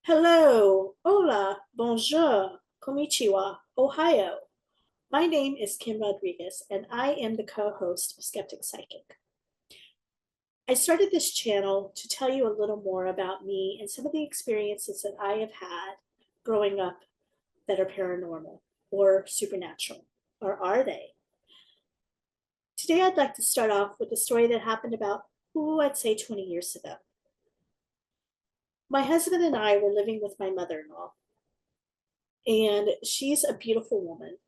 Hello, hola, bonjour, konnichiwa, Ohio. My name is Kim Rodriguez, and I am the co-host of Skeptic Psychic. I started this channel to tell you a little more about me and some of the experiences that I have had growing up that are paranormal or supernatural. Or are they? Today, I'd like to start off with a story that happened about, I'd say 20 years ago. My husband and I were living with my mother in law, and she's a beautiful woman.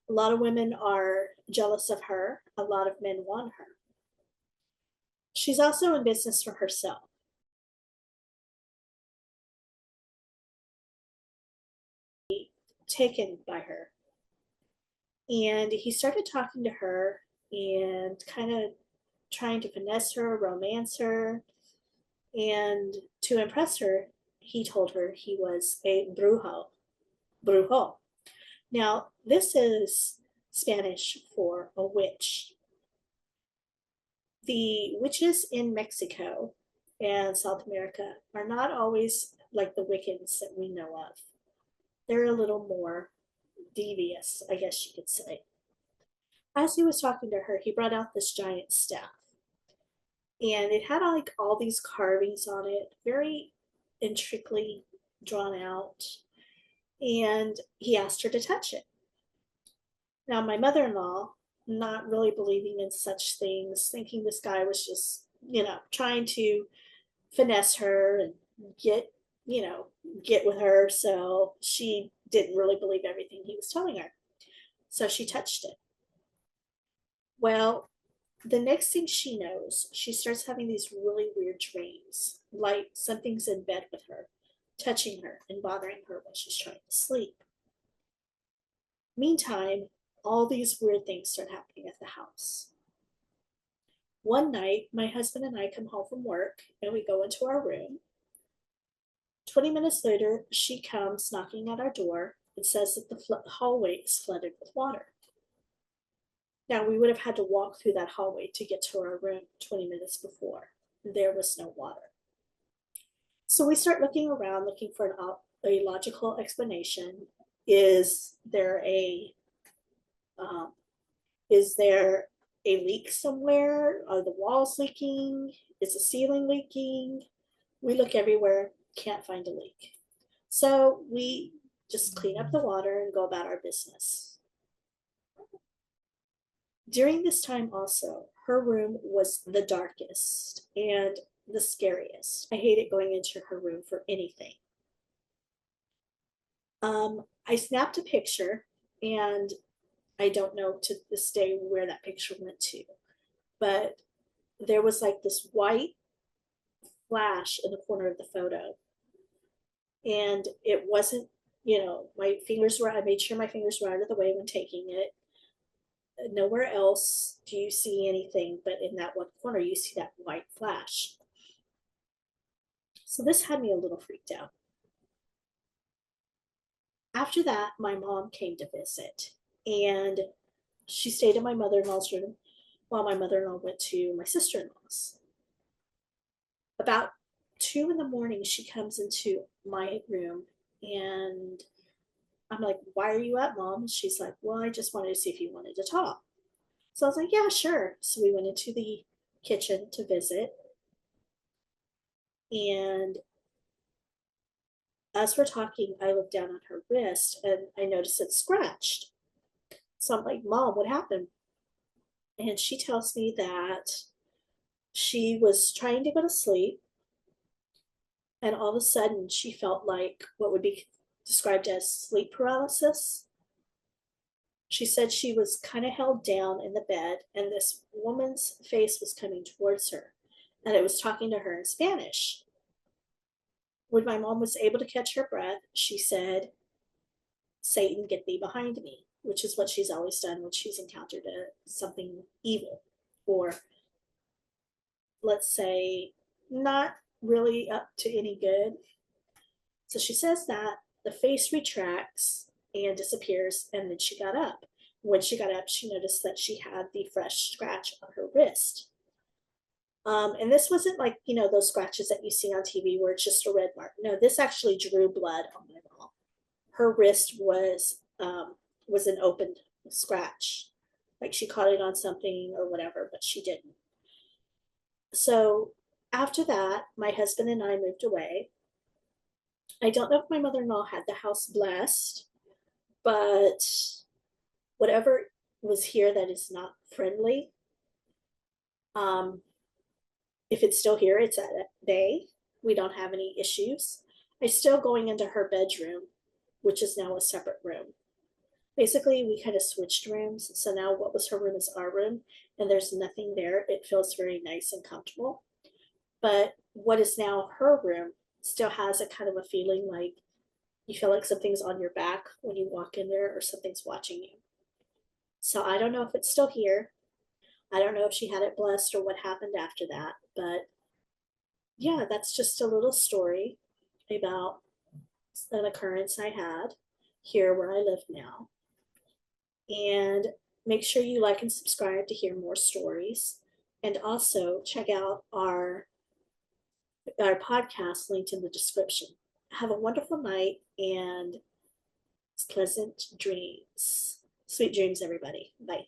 A lot of women are jealous of her. A lot of men want her. She's also in business for herself. Taken by her. And he started talking to her and kind of trying to finesse her, romance her. And to impress her, he told her he was a brujo. Brujo. Now, this is Spanish for a witch. The witches in Mexico and South America are not always like the Wiccans that we know of. They're a little more devious, I guess you could say. As he was talking to her, he brought out this giant staff. And it had like all these carvings on it, very intricately drawn out. And he asked her to touch it. Now, my mother in law, not really believing in such things, thinking this guy was just, trying to finesse her and get, you know, get with her. So she didn't really believe everything he was telling her. So she touched it. Well, the next thing she knows, she starts having these really weird dreams, like something's in bed with her, touching her and bothering her when she's trying to sleep. Meantime, all these weird things start happening at the house. One night, my husband and I come home from work and we go into our room. 20 minutes later, she comes knocking at our door and says that the hallway is flooded with water. Now, we would have had to walk through that hallway to get to our room 20 minutes before. There was no water. So we start looking around, looking for a logical explanation. Is there a um, is there a leak somewhere? Are the walls leaking? Is the ceiling leaking? We look everywhere, can't find a leak. So we just clean up the water and go about our business. During this time also, her room was the darkest and the scariest. I hated going into her room for anything. I snapped a picture, and I don't know to this day where that picture went to, but there was like this white flash in the corner of the photo. And it wasn't, I made sure my fingers were out of the way when taking it. Nowhere else do you see anything, but in that one corner, you see that white flash. So this had me a little freaked out. After that, my mom came to visit, and she stayed in my mother in law's room while my mother in law went to my sister in law's. About 2 in the morning, she comes into my room, and I'm like, "Why are you up, mom?" She's like, "Well, I just wanted to see if you wanted to talk." So I was like, "Yeah, sure." So we went into the kitchen to visit. And as we're talking, I look down on her wrist and I notice it's scratched. So I'm like, "Mom, what happened?" And she tells me that she was trying to go to sleep, and all of a sudden she felt like what would be described as sleep paralysis. She said she was kind of held down in the bed, and this woman's face was coming towards her, and it was talking to her in Spanish. When my mom was able to catch her breath, she said, "Satan, get thee behind me," which is what she's always done when she's encountered something evil, or let's say not really up to any good. So she says that the face retracts and disappears, and then she got up. When she got up, she noticed that she had the fresh scratch on her wrist. And this wasn't like, those scratches that you see on TV where it's just a red mark. No, this actually drew blood on my mom. Her wrist was an open scratch. Like she caught it on something or whatever, but she didn't. So after that, my husband and I moved away. I don't know if my mother-in-law had the house blessed, but whatever was here that is not friendly, um, if it's still here, it's at bay. We don't have any issues. I'm still going into her bedroom, which is now a separate room. Basically, we kind of switched rooms. So now what was her room is our room, and there's nothing there. It feels very nice and comfortable. But what is now her room still has a kind of a feeling like you feel like something's on your back when you walk in there or something's watching you. So I don't know if it's still here. I don't know if she had it blessed or what happened after that. But yeah, that's just a little story about an occurrence I had here where I live now. And make sure you like and subscribe to hear more stories. And also check out our podcast linked in the description. Have a wonderful night and pleasant dreams. Sweet dreams, everybody. Bye.